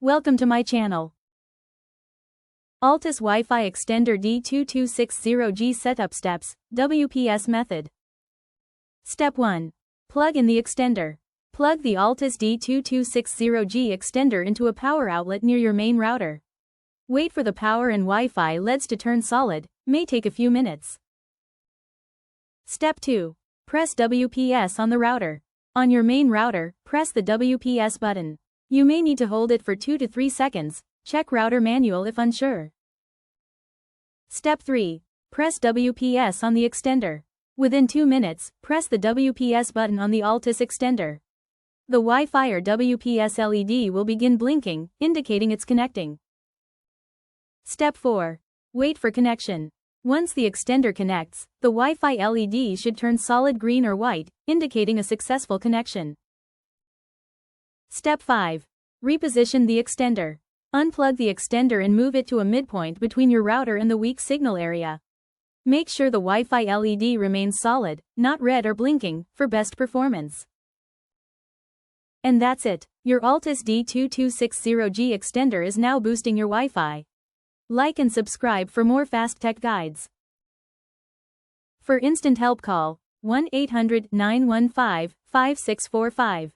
Welcome to my channel. Altice WiFi Extender D2260G Setup Steps, WPS Method. Step 1. Plug in the extender. Plug the Altice D2260G Extender into a power outlet near your main router. Wait for the power and Wi-Fi LEDs to turn solid, may take a few minutes. Step 2. Press WPS on the router. On your main router, press the WPS button. You may need to hold it for 2 to 3 seconds, check router manual if unsure. Step 3. Press WPS on the extender. Within 2 minutes, press the WPS button on the Altice extender. The Wi-Fi or WPS LED will begin blinking, indicating it's connecting. Step 4. Wait for connection. Once the extender connects, the Wi-Fi LED should turn solid green or white, indicating a successful connection. Step 5. Reposition the extender. Unplug the extender and move it to a midpoint between your router and the weak signal area. Make sure the Wi-Fi LED remains solid, not red or blinking, for best performance. And that's it. Your Altice D2260G extender is now boosting your Wi-Fi. Like and subscribe for more fast tech guides. For instant help call 1-800-915-5645.